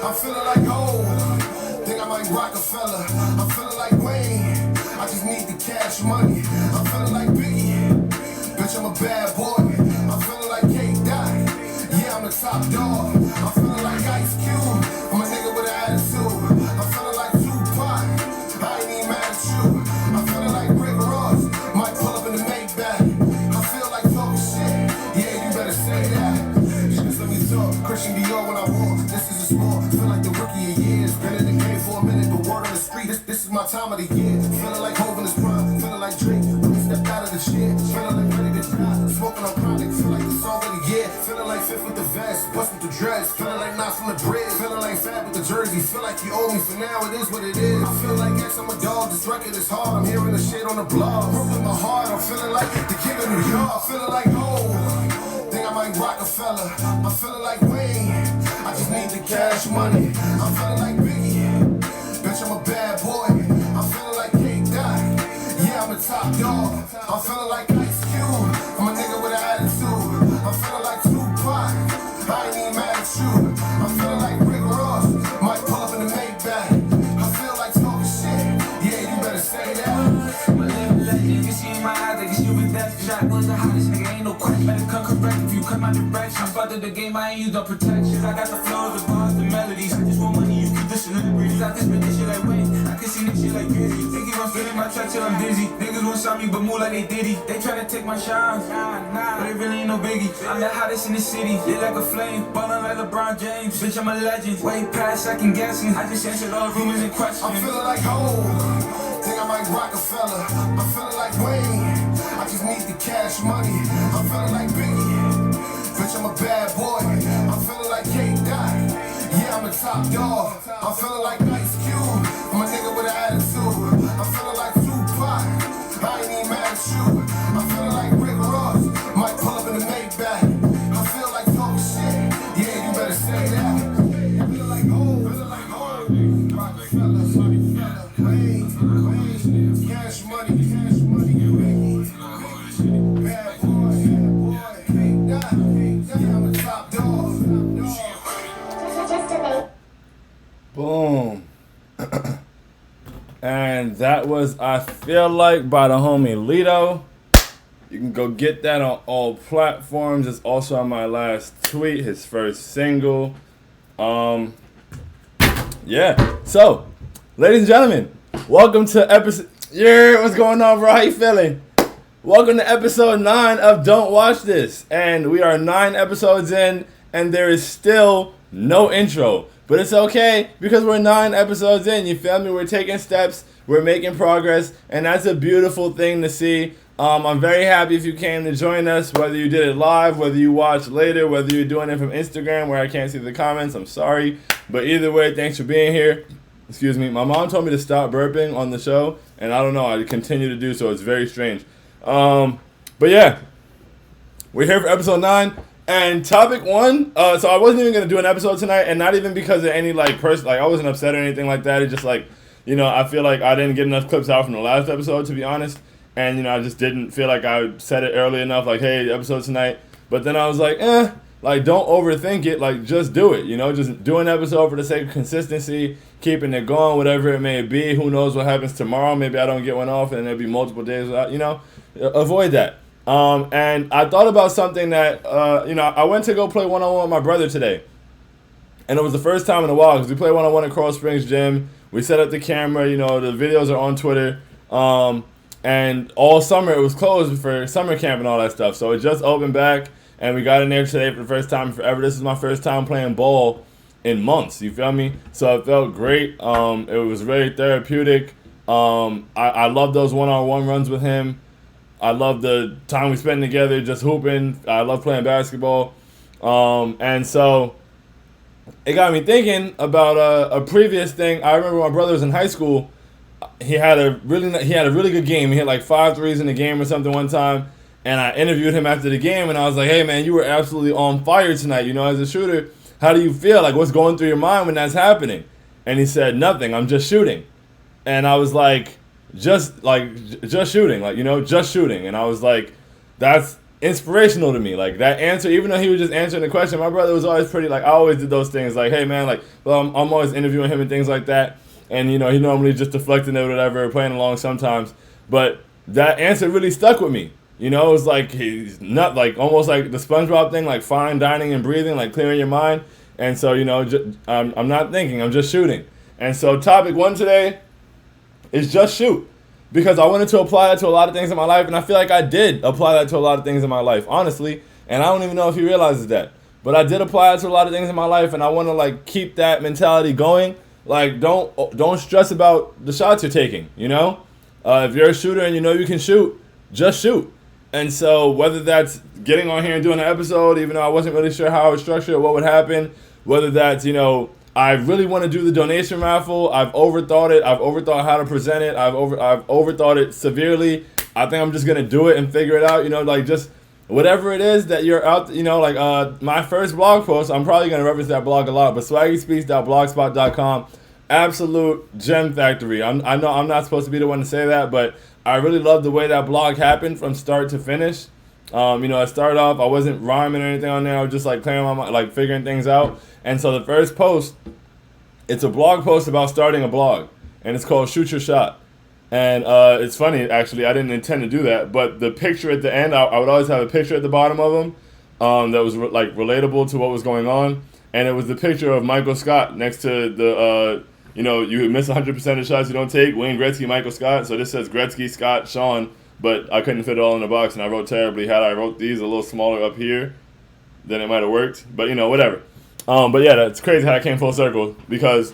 I'm feeling like gold. Think I might Rockefeller. I'm feeling like Wayne. I just need the cash money. I'm feeling like Biggie. Bitch, I'm a bad boy. I'm feeling like K-Dot. Yeah, I'm the top dog. I'm feeling like Ice Cube. I'm a nigga with an attitude. I'm feeling like Tupac. I ain't even mad at you. I'm feeling like Rick Ross. Might pull up in the Maybach. I feel like talking shit. Yeah, you better say that. Just let me talk. Christian Dior when I walk. This is a sport. Feel like the rookie of years. Been in the game for a minute, but word on the street. This is my time of the year. Feeling like Hov in his prime. Feeling like Drake. When he stepped out of the shit. Feeling like ready to die. Smoking on chronic. Feel like the song of the year. Feeling like Fifth with the vest. Bust with the dress. Feeling like Nas from the bridge. Feeling like Fab with the jersey. Feel like you owe me for now. It is what it is. I feel like X, I'm a dog. This record is hard. I'm hearing the shit on the blog. Broken my heart. I'm feeling like the king of New York. I'm feeling like gold. Think I might Rockefeller. I'm feeling like Wayne. I just need the cash money. I'm feeling like Biggie. Bitch, I'm a bad boy. I'm feeling like K-Dot. Yeah, I'm a top dog. I'm feeling like Ice Cube. I'm a nigga with an attitude. I'm feeling like Tupac. I ain't even mad at you. I'm feeling like Rick Ross. Might pull up in the Maybach. I feel like talking shit. Yeah, you better say that. I'm a living legend. You see in my eyes, I guess you been that shot. Was the hottest nigga, ain't no question. Better come correct if you come my direction. I fucked up the game, I ain't used no protection. I got the flow, the bars, the melodies. I just want money, you keep the celebrities. I just spit this shit like Wayne. I can see this shit like Grizzy. They keep on spinning my track till I'm dizzy. Niggas won't stop me, but move like they diddy. They tryna take my shine, but it really ain't no biggie. I'm the hottest in the city, lit like a flame, ballin' like LeBron James. Bitch, I'm a legend, way past second guessing. I just answered all the rumors and questions. I'm feeling like gold. Think I might Rockefeller. I'm feeling like Wayne. I just need the cash money. I'm feeling like Biggie. Bitch, I'm a bad boy. I'm feeling like K-Dot. Yeah, I'm a top dog. I'm feeling like Ice Cube. I'm a nigga with an attitude. I'm feeling like Tupac. I ain't even mad at you. I'm feeling like Rick Ross. Might pull up in the Maybach. I feel like talking shit. Yeah, you better say that. I feel like gold. Feel like gold. Rockefeller, Wayne, cash money, Biggie, bad boy, K-Dot. Yeah, I'm a top dog. Boom. And that was I Feel Like by the homie Lito. You can go get that on all platforms. It's also on my last tweet, his first single. Yeah. So, ladies and gentlemen, welcome to episode... Yeah, what's going on, bro? How you feeling? Welcome to episode 9 of Don't Watch This. And we are 9 episodes in, and there is still no intro. But it's okay, because we're 9 episodes in, you feel me? We're taking steps, we're making progress, and that's a beautiful thing to see. I'm very happy if you came to join us, whether you did it live, whether you watched later, whether you're doing it from Instagram where I can't see the comments, I'm sorry. But either way, thanks for being here. Excuse me, my mom told me to stop burping on the show, and I don't know, I continue to do so, it's very strange. But yeah, we're here for episode 9. And topic 1, so I wasn't even going to do an episode tonight, and not even because of any, like, I wasn't upset or anything like that. It's just, like, you know, I feel like I didn't get enough clips out from the last episode, to be honest. And, you know, I just didn't feel like I said it early enough, like, hey, episode tonight. But then I was like, like, don't overthink it. Like, just do it, you know? Just do an episode for the sake of consistency, keeping it going, whatever it may be. Who knows what happens tomorrow? Maybe I don't get one off, and there'll be multiple days without, you know? Avoid that. And I thought about something that, you know, I went to go play one-on-one with my brother today. And it was the first time in a while, because we play one-on-one at Coral Springs Gym. We set up the camera, you know, the videos are on Twitter. And all summer it was closed for summer camp and all that stuff. So it just opened back, and we got in there today for the first time forever. This is my first time playing ball in months, you feel me? So it felt great. It was very therapeutic. I love those one-on-one runs with him. I love the time we spend together just hooping. I love playing basketball. And so it got me thinking about a previous thing. I remember my brother was in high school. He had a really good game. He hit like 5 threes in the game or something one time. And I interviewed him after the game, and I was like, hey, man, you were absolutely on fire tonight. You know, as a shooter, how do you feel? Like, what's going through your mind when that's happening? And he said, nothing. I'm just shooting. And I was like, just shooting. Like, you know, just shooting. And I was like, that's inspirational to me. Like that answer, even though he was just answering the question, my brother was always pretty, like, I always did those things. Like, hey man, like, well, I'm always interviewing him and things like that. And, you know, he normally just deflecting it or whatever, playing along sometimes. But that answer really stuck with me. You know, it was like, he's not like, almost like the SpongeBob thing, like fine dining and breathing, like clearing your mind. And so, you know, I'm not thinking, I'm just shooting. And so topic 1 today is just shoot. Because I wanted to apply that to a lot of things in my life, and I feel like I did apply that to a lot of things in my life, honestly. And I don't even know if he realizes that. But I did apply it to a lot of things in my life, and I want to, like, keep that mentality going. Like, don't stress about the shots you're taking, you know? If you're a shooter and you know you can shoot, just shoot. And so whether that's getting on here and doing an episode, even though I wasn't really sure how I would structure it, what would happen, whether that's, you know, I really want to do the donation raffle. I've overthought it. I've overthought how to present it. I've overthought it severely. I think I'm just going to do it and figure it out, you know, like just whatever it is that you're out, you know, like my first blog post, I'm probably going to reference that blog a lot, but swaggyspeaks.blogspot.com, absolute gem factory. I know I'm not supposed to be the one to say that, but I really love the way that blog happened from start to finish. You know, I started off, I wasn't rhyming or anything on there. I was just like clearing my mind, like figuring things out. And so the first post, it's a blog post about starting a blog, and it's called Shoot Your Shot. And it's funny, actually, I didn't intend to do that, but the picture at the end, I would always have a picture at the bottom of them that was like relatable to what was going on. And it was the picture of Michael Scott next to the, you know, you miss 100% of shots you don't take, Wayne Gretzky, Michael Scott. So this says Gretzky, Scott, Sean, but I couldn't fit it all in the box, and I wrote terribly. Had I wrote these a little smaller up here, then it might have worked. But, you know, whatever. But yeah, that's crazy how I came full circle, because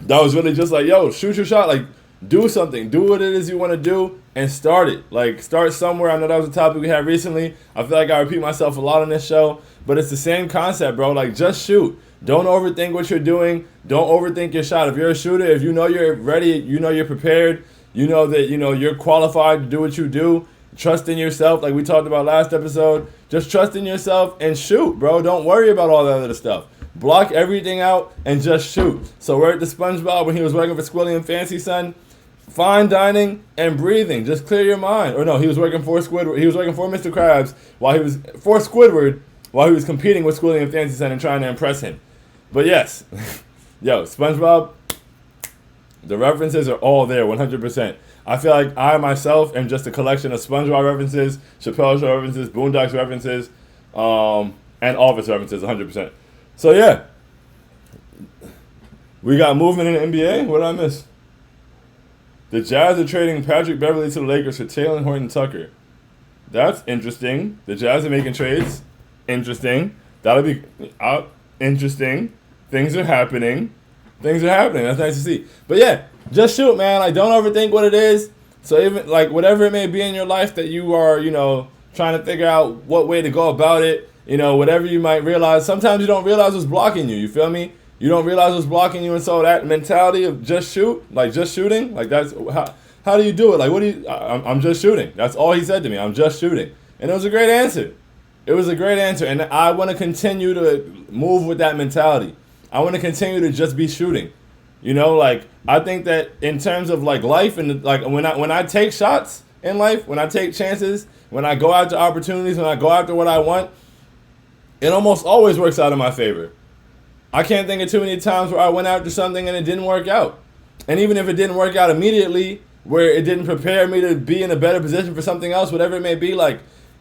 that was really just like, yo, shoot your shot. Like, do something. Do what it is you want to do and start it. Like, start somewhere. I know that was a topic we had recently. I feel like I repeat myself a lot on this show, but it's the same concept, bro. Like, just shoot. Don't overthink what you're doing. Don't overthink your shot. If you're a shooter, if you know you're ready, you know you're prepared, you know that, you know, you're qualified to do what you do, trust in yourself, like we talked about last episode. Just trust in yourself and shoot, bro. Don't worry about all that other stuff. Block everything out and just shoot. So we're at the SpongeBob when he was working for Squilly and Fancy Son. Fine dining and breathing. Just clear your mind. Or no, he was working for Squidward. He was working for Mr. Krabs while he was for Squidward while he was competing with Squilly and Fancy Son and trying to impress him. But yes, yo, SpongeBob, the references are all there, 100%. I feel like I myself am just a collection of SpongeBob references, Chappelle Show references, Boondocks references, and Office references, 100%. So yeah, we got movement in the NBA. What did I miss? The Jazz are trading Patrick Beverley to the Lakers for Taylor Horton Tucker. That's interesting. The Jazz are making trades. Interesting. That'll be interesting. Things are happening. That's nice to see. But yeah, just shoot, man. Like, don't overthink what it is. So even, like, whatever it may be in your life that you are, you know, trying to figure out what way to go about it, you know, whatever you might realize. Sometimes you don't realize what's blocking you. You feel me? You don't realize what's blocking you. And so that mentality of just shoot, like just shooting, like that's, how do you do it? Like, what do you, I'm just shooting. That's all he said to me. I'm just shooting. And it was a great answer. And I want to continue to move with that mentality. I want to continue to just be shooting. You know, like, I think that in terms of, like, life and, like, when I take shots in life, when I take chances, when I go after opportunities, when I go after what I want, it almost always works out in my favor. I can't think of too many times where I went after something and it didn't work out. And even if it didn't work out immediately, where it didn't prepare me to be in a better position for something else, whatever it may be, like,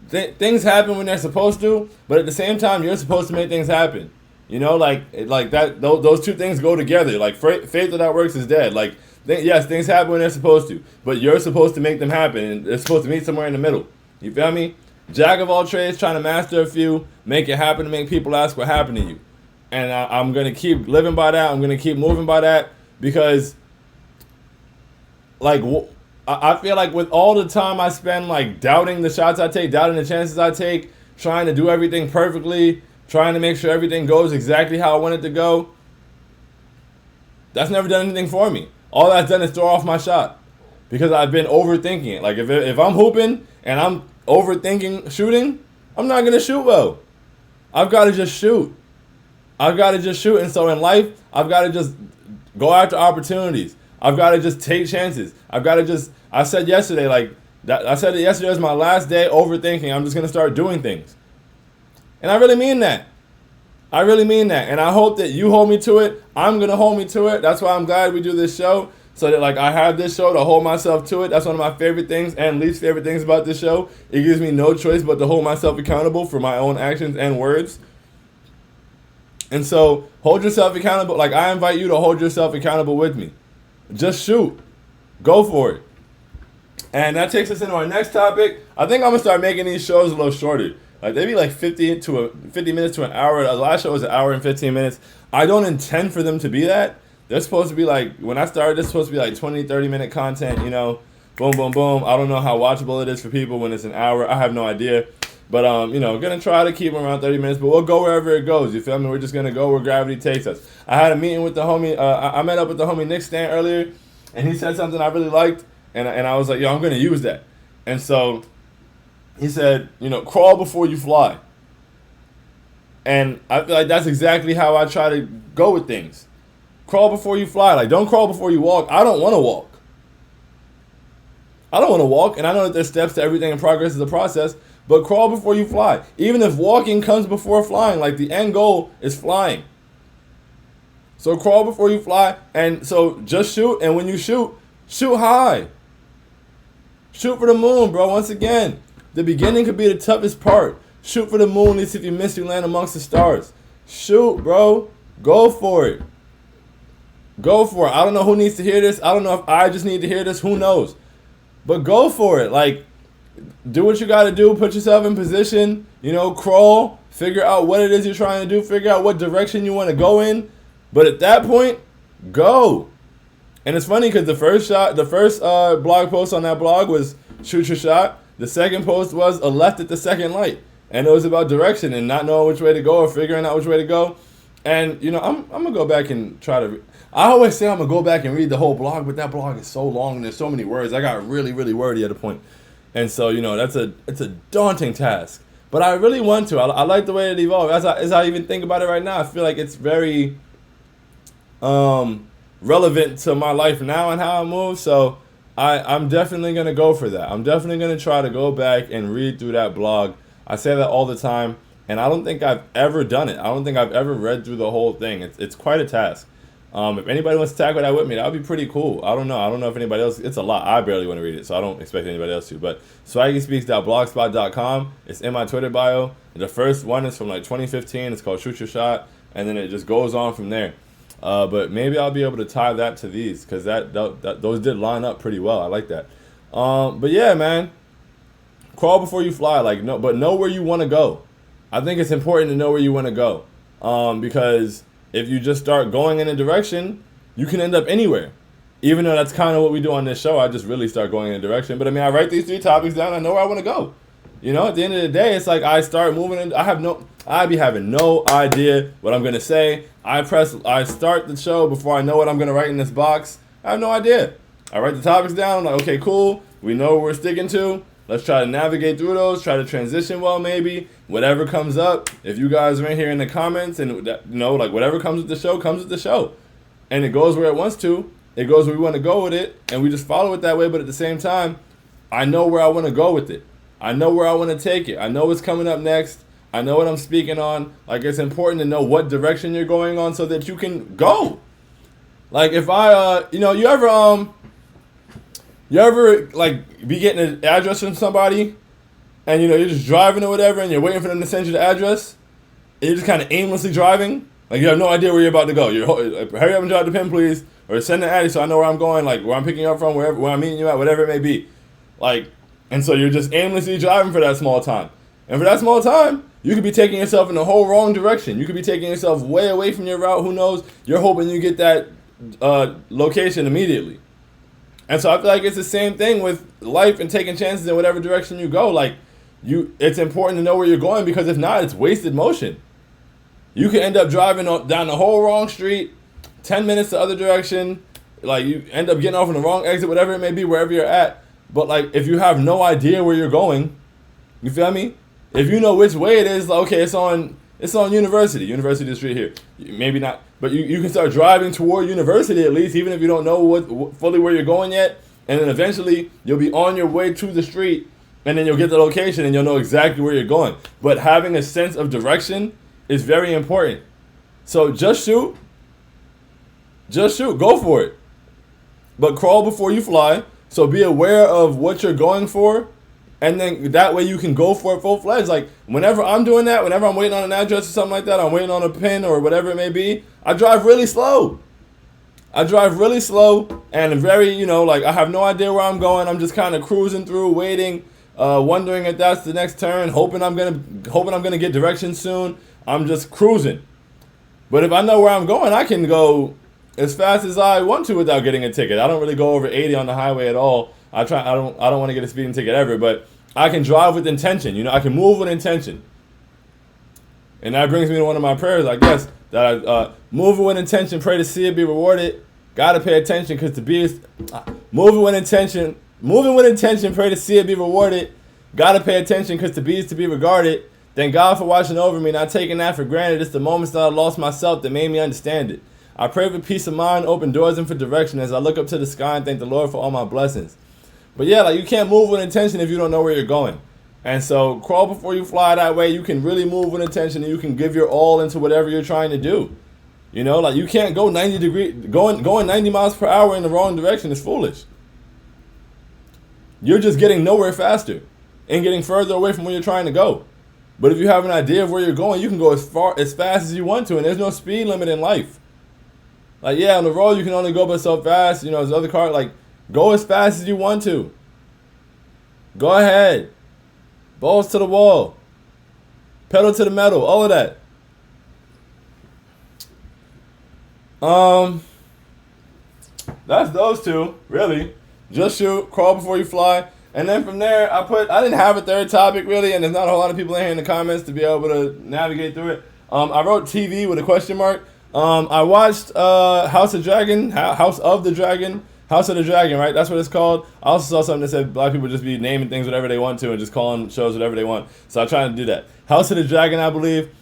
things happen when they're supposed to, but at the same time, you're supposed to make things happen. You know, like that. Those two things go together. Like, faith without works is dead. Like, yes, things happen when they're supposed to, but you're supposed to make them happen, and they're supposed to meet somewhere in the middle. You feel me? Jack of all trades, trying to master a few, make it happen to make people ask what happened to you. And I'm going to keep living by that. I'm going to keep moving by that, because, like, I feel like with all the time I spend, like, doubting the shots I take, doubting the chances I take, trying to do everything perfectly, trying to make sure everything goes exactly how I want it to go, that's never done anything for me. All that's done is throw off my shot, because I've been overthinking it. Like, if I'm hooping and I'm overthinking shooting, I'm not going to shoot well. I've got to just shoot. And so in life, I've got to just go after opportunities. I've got to just take chances. I said yesterday, like, I said it yesterday was my last day overthinking. I'm just going to start doing things. And I really mean that. I really mean that. And I hope that you hold me to it. I'm going to hold me to it. That's why I'm glad we do this show. So that like I have this show to hold myself to it. That's one of my favorite things and least favorite things about this show. It gives me no choice but to hold myself accountable for my own actions and words. And so hold yourself accountable. Like I invite you to hold yourself accountable with me. Just shoot. Go for it. And that takes us into our next topic. I think I'm going to start making these shows a little shorter. Like they be like 50 minutes to an hour. The last show was an hour and 15 minutes. I don't intend for them to be that. They're supposed to be like, when I started, it's supposed to be like 20, 30-minute content, you know, boom, boom, boom. I don't know how watchable it is for people when it's an hour. I have no idea. But, you know, going to try to keep them around 30 minutes, but we'll go wherever it goes. You feel me? We're just going to go where gravity takes us. I had a meeting with the homie. I met up with the homie Nick Stan earlier, and he said something I really liked, and I was like, yo, I'm going to use that. And so he said, you know, crawl before you fly. And I feel like that's exactly how I try to go with things. Crawl before you fly. Like, don't crawl before you walk. I don't want to walk. I don't want to walk, and I know that there's steps to everything, and progress is a process, but crawl before you fly. Even if walking comes before flying, like the end goal is flying. So crawl before you fly, and so just shoot, and when you shoot, shoot high. Shoot for the moon, bro. Once again, the beginning could be the toughest part. Shoot for the moon, at least if you miss, you land amongst the stars. Shoot, bro. Go for it. Go for it. I don't know who needs to hear this. I don't know if I just need to hear this. Who knows? But go for it. Like, do what you got to do. Put yourself in position. You know, crawl. Figure out what it is you're trying to do. Figure out what direction you want to go in. But at that point, go. And it's funny because the first blog post on that blog was shoot your shot. The second post was a left at the second light. And it was about direction and not knowing which way to go or figuring out which way to go. And, you know, I'm going to go back and try to... I always say I'm going to go back and read the whole blog, but that blog is so long and there's so many words. I got really, really wordy at a point. And so, you know, it's a daunting task. But I really want to. I like the way it evolved. As I even think about it right now, I feel like it's very relevant to my life now and how I move. So I'm definitely going to go for that. I'm definitely going to try to go back and read through that blog. I say that all the time, and I don't think I've ever done it. I don't think I've ever read through the whole thing. It's quite a task. If anybody wants to tackle that with me, that would be pretty cool. I don't know if anybody else. It's a lot. I barely want to read it, so I don't expect anybody else to. But swaggyspeaks.blogspot.com. It's in my Twitter bio. The first one is from like 2015. It's called Shoot Your Shot, and then it just goes on from there. But maybe I'll be able to tie that to these because those did line up pretty well. I like that. But yeah, man, crawl before you fly. But know where you want to go. I think it's important to know where you want to go because if you just start going in a direction, you can end up anywhere. Even though that's kind of what we do on this show, I just really start going in a direction. But I mean, I write these 3 topics down. I know where I want to go. You know, at the end of the day, it's like I start moving. I be having no idea what I'm gonna say. I start the show before I know what I'm gonna write in this box. I have no idea. I write the topics down. I'm like, okay, cool. We know what we're sticking to. Let's try to navigate through those, try to transition well maybe. Whatever comes up, if you guys are in here in the comments and, you know, like whatever comes with the show, comes with the show. And it goes where it wants to. It goes where we want to go with it. And we just follow it that way. But at the same time, I know where I want to go with it. I know where I want to take it. I know what's coming up next. I know what I'm speaking on. Like, it's important to know what direction you're going on so that you can go. Like, if I, you ever like be getting an address from somebody and, you know, you're just driving or whatever and you're waiting for them to send you the address and you're just kind of aimlessly driving? Like, you have no idea where you're about to go. You're like, hurry up and drive the pin, please. Or send an addy so I know where I'm going, like where I'm picking you up from, where I'm meeting you at, whatever it may be. Like, and so you're just aimlessly driving for that small time. And for that small time, you could be taking yourself in the whole wrong direction. You could be taking yourself way away from your route. Who knows? You're hoping you get that location immediately. And so I feel like it's the same thing with life and taking chances in whatever direction you go. Like, it's important to know where you're going because if not, it's wasted motion. You could end up driving down the whole wrong street, 10 minutes the other direction. Like, you end up getting off on the wrong exit, whatever it may be, wherever you're at. But, like, if you have no idea where you're going, you feel me? If you know which way it is, like, okay, it's on University. University Street here. Maybe not. But you can start driving toward University at least, even if you don't know fully where you're going yet. And then eventually you'll be on your way to the street, and then you'll get the location and you'll know exactly where you're going. But having a sense of direction is very important. So just shoot. Just shoot. Go for it. But crawl before you fly. So be aware of what you're going for. And then that way you can go for it full-fledged. Like, whenever I'm doing that, whenever I'm waiting on an address or something like that, I'm waiting on a pin or whatever it may be, I drive really slow. And very, like, I have no idea where I'm going. I'm just kind of cruising through, waiting, wondering if that's the next turn, hoping I'm gonna get directions soon. I'm just cruising. But if I know where I'm going, I can go as fast as I want to without getting a ticket. I don't really go over 80 on the highway at all. I don't want to get a speeding ticket ever, but I can drive with intention. I can move with intention. And that brings me to one of my prayers, I guess, that I move with intention, pray to see it be rewarded. Gotta pay attention because moving with intention, pray to see it be rewarded. Gotta pay attention because to be is to be regarded. Thank God for watching over me, not taking that for granted. It's the moments that I lost myself that made me understand it. I pray for peace of mind, open doors, and for direction as I look up to the sky and thank the Lord for all my blessings. But yeah, like, you can't move with intention if you don't know where you're going. And so crawl before you fly. That way you can really move with intention and you can give your all into whatever you're trying to do. Like, you can't go 90 degrees, going 90 miles per hour in the wrong direction is foolish. You're just getting nowhere faster and getting further away from where you're trying to go. But if you have an idea of where you're going, you can go as fast as you want to, and there's no speed limit in life. Like, yeah, on the road you can only go but so fast. There's other cars, like, go as fast as you want to. Go ahead. Balls to the wall. Pedal to the metal. All of that. That's those two, really. Just shoot, crawl before you fly. And then from there, I didn't have a third topic, really, and there's not a whole lot of people in here in the comments to be able to navigate through it. I wrote TV with a question mark. I watched House of the Dragon, right? That's what it's called. I also saw something that said black people just be naming things whatever they want to and just calling shows whatever they want. So I try to do that. House of the Dragon, I believe.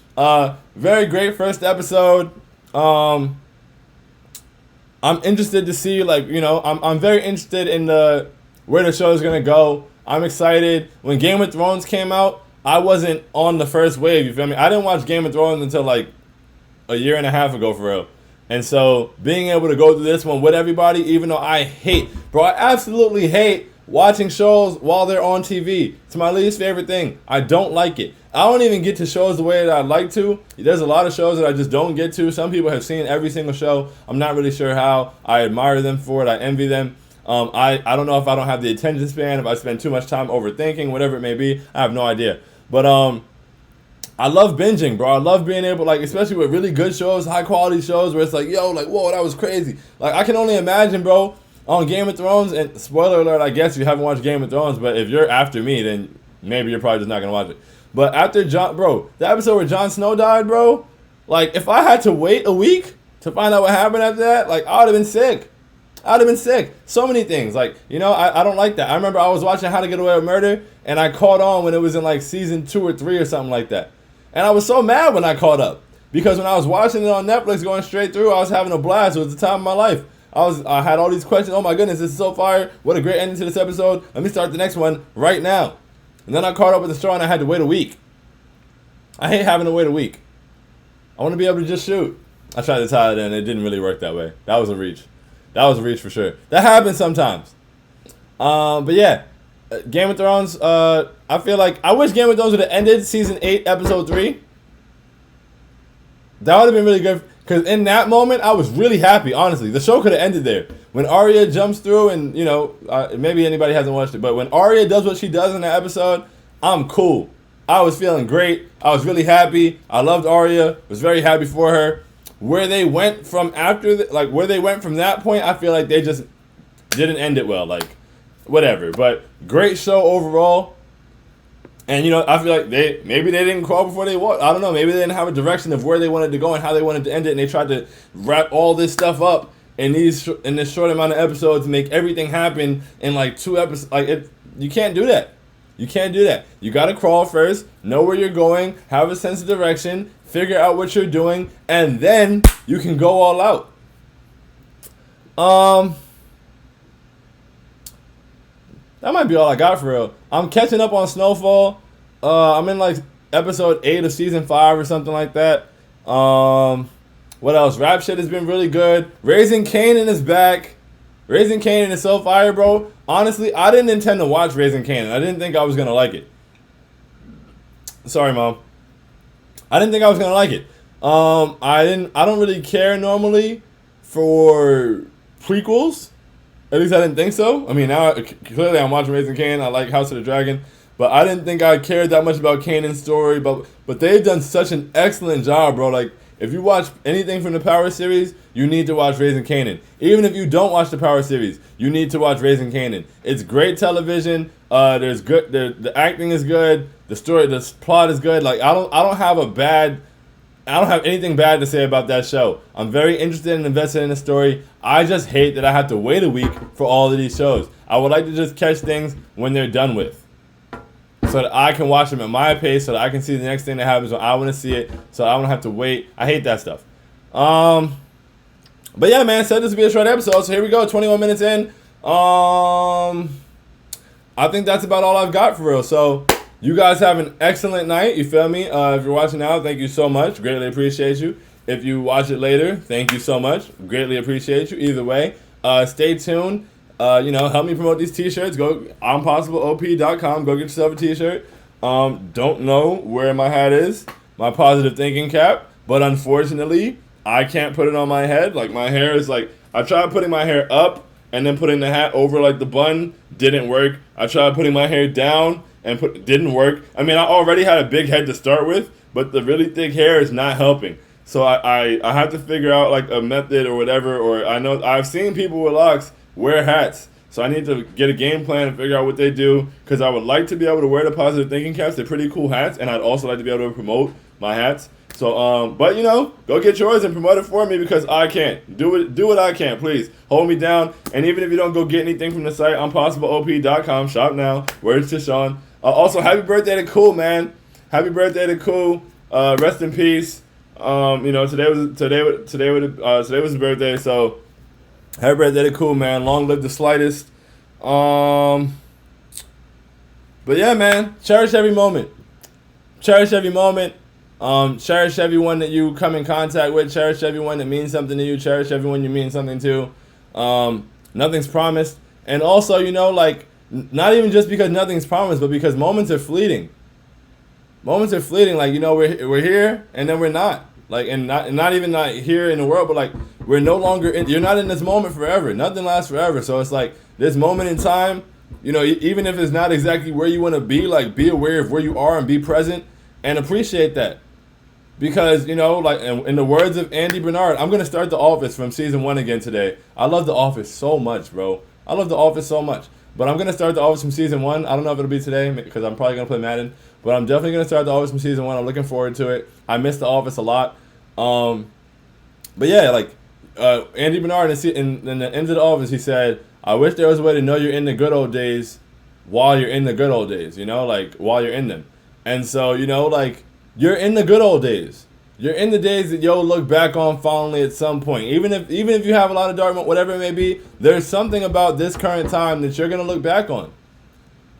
Very great first episode. I'm interested to see, I'm very interested in where the show is going to go. I'm excited. When Game of Thrones came out, I wasn't on the first wave, you feel me? I didn't watch Game of Thrones until, a year and a half ago, for real. And so being able to go through this one with everybody, even though I absolutely hate watching shows while they're on TV. It's my least favorite thing. I don't like it. I don't even get to shows the way that I'd like to. There's a lot of shows that I just don't get to. Some people have seen every single show. I'm not really sure how. I admire them for it. I envy them. I don't know if I don't have the attention span, if I spend too much time overthinking, whatever it may be. I have no idea. But I love binging, bro. I love being able, especially with really good shows, high quality shows where it's whoa, that was crazy. I can only imagine, bro, on Game of Thrones, and spoiler alert, I guess you haven't watched Game of Thrones, but if you're after me, then maybe you're probably just not going to watch it. But after the episode where Jon Snow died, bro, if I had to wait a week to find out what happened after that, I would have been sick. So many things. I don't like that. I remember I was watching How to Get Away with Murder, and I caught on when it was in season 2 or 3 or something like that. And I was so mad when I caught up. Because when I was watching it on Netflix going straight through, I was having a blast. It was the time of my life. I had all these questions. Oh my goodness, this is so fire. What a great ending to this episode. Let me start the next one right now. And then I caught up with the show and I had to wait a week. I hate having to wait a week. I want to be able to just shoot. I tried to tie it in. It didn't really work that way. That was a reach. For sure. That happens sometimes. But yeah, Game of Thrones, I feel I wish Game of Thrones would have ended season 8, episode 3. That would have been really good. Because in that moment, I was really happy, honestly. The show could have ended there. When Arya jumps through and, maybe anybody hasn't watched it, but when Arya does what she does in that episode, I'm cool. I was feeling great. I was really happy. I loved Arya. Was very happy for her. Where they went from where they went from that point, I feel they just didn't end it well. Whatever. But great show overall. And, I feel maybe they didn't crawl before they walked. I don't know. Maybe they didn't have a direction of where they wanted to go and how they wanted to end it. And they tried to wrap all this stuff up in this short amount of episodes to make everything happen in 2 episodes. You can't do that. You can't do that. You got to crawl first, know where you're going, have a sense of direction, figure out what you're doing, and then you can go all out. that might be all I got for real. I'm catching up on Snowfall. I'm in like episode 8 of season 5 or something like that. What else? Rap shit has been really good. Raising Kanan is back. Raising Kanan is so fire, bro. Honestly, I didn't intend to watch Raising Kanan. I didn't think I was gonna like it. Sorry, Mom. I didn't think I was gonna like it. I don't really care normally for prequels. At least I didn't think so. I mean, now clearly I'm watching Raising Kanan. I like House of the Dragon, but I didn't think I cared that much about Kanan's story. But they've done such an excellent job, bro. Like, if you watch anything from the Power series, you need to watch Raising Kanan. Even if you don't watch the Power series, you need to watch Raising Kanan. It's great television. There's good. The acting is good. The story, the plot is good. Like, I don't have anything bad to say about that show. I'm very interested and invested in the story. I just hate that I have to wait a week for all of these shows. I would like to just catch things when they're done with, so that I can watch them at my pace, so that I can see the next thing that happens when I want to see it, so I don't have to wait. I hate that stuff. But yeah, man, said this would be a short episode, so here we go, 21 minutes in. I think that's about all I've got for real. So you guys have an excellent night, you feel me? If you're watching now, thank you so much. Greatly appreciate you. If you watch it later, thank you so much. Greatly appreciate you. Either way, stay tuned. Help me promote these t-shirts. Go onpossibleop.com. Go get yourself a t-shirt. Don't know where my hat is, my positive thinking cap, but unfortunately, I can't put it on my head. Like, my hair is like, I tried putting my hair up and then putting the hat over like the bun. Didn't work. I tried putting my hair down and didn't work. I mean, I already had a big head to start with, but the really thick hair is not helping. So I have to figure out like a method or whatever. Or I know I've seen people with locks wear hats. So I need to get a game plan and figure out what they do, because I would like to be able to wear the positive thinking caps. They're pretty cool hats, and I'd also like to be able to promote my hats. So, but go get yours and promote it for me, because I can't. Do what I can, please. Hold me down. And even if you don't go get anything from the site, onpossibleop.com. Shop now. Words to Sean. Also, happy birthday to Cool, man. Happy birthday to Cool. Rest in peace. Today was his birthday, so happy birthday to Cool, man. Long live the slightest. But yeah, man. Cherish every moment. Cherish every moment. Cherish everyone that you come in contact with. Cherish everyone that means something to you. Cherish everyone you mean something to. Nothing's promised. And also, not even just because nothing's promised, but because moments are fleeting. Moments are fleeting. Like, we're here and then we're not. Like, and not even not here in the world, but like, we're no longer in. You're not in this moment forever. Nothing lasts forever. So it's like this moment in time. Even if it's not exactly where you want to be, like, be aware of where you are and be present and appreciate that. Because, like, in the words of Andy Bernard, I'm going to start The Office from season 1 again today. I love The Office so much, bro. I love The Office so much. But I'm going to start The Office from season 1. I don't know if it'll be today, because I'm probably going to play Madden. But I'm definitely going to start The Office from season 1. I'm looking forward to it. I miss The Office a lot. But yeah, like, Andy Bernard in the end of The Office, he said, I wish there was a way to know you're in the good old days while you're in the good old days, like, while you're in them. And so, like, you're in the good old days. You're in the days that you'll look back on fondly at some point. Even if you have a lot of dark, whatever it may be, there's something about this current time that you're going to look back on.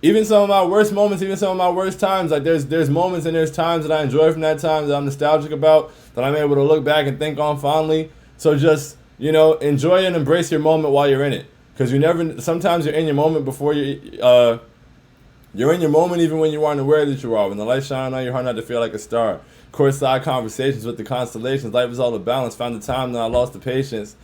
Even some of my worst moments, even some of my worst times, like, there's moments and there's times that I enjoy from that time that I'm nostalgic about, that I'm able to look back and think on fondly. So just, enjoy and embrace your moment while you're in it. Because sometimes you're in your moment before you're in your moment even when you aren't aware that you are. When the light shines on you, hard not to feel like a star. Courtside conversations with the constellations. Life is all a balance. Found the time that I lost the patience.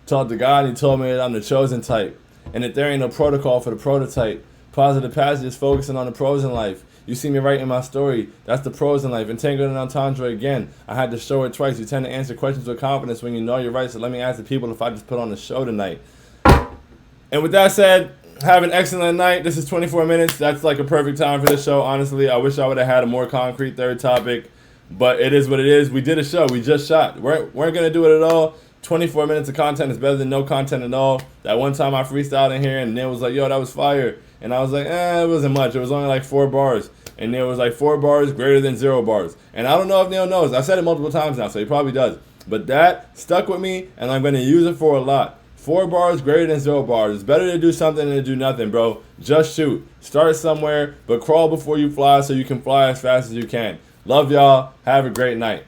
Talked to God and he told me that I'm the chosen type. And that there ain't no protocol for the prototype. Positive passages focusing on the pros in life. You see me writing my story. That's the pros in life. Entangled in entendre again. I had to show it twice. You tend to answer questions with confidence when you know you're right. So let me ask the people if I just put on the show tonight. And with that said, have an excellent night. This is 24 minutes. That's like a perfect time for this show, honestly. I wish I would have had a more concrete third topic. But it is what it is. We did a show. We just shot. Weren't going to do it at all. 24 minutes of content is better than no content at all. That one time I freestyled in here and Neil was like, yo, that was fire. And I was like, it wasn't much. It was only like 4 bars. And Neil was like 4 bars greater than 0 bars. And I don't know if Neil knows. I've said it multiple times now, so he probably does. But that stuck with me, and I'm going to use it for a lot. 4 bars greater than 0 bars. It's better to do something than to do nothing, bro. Just shoot. Start somewhere, but crawl before you fly so you can fly as fast as you can. Love y'all. Have a great night.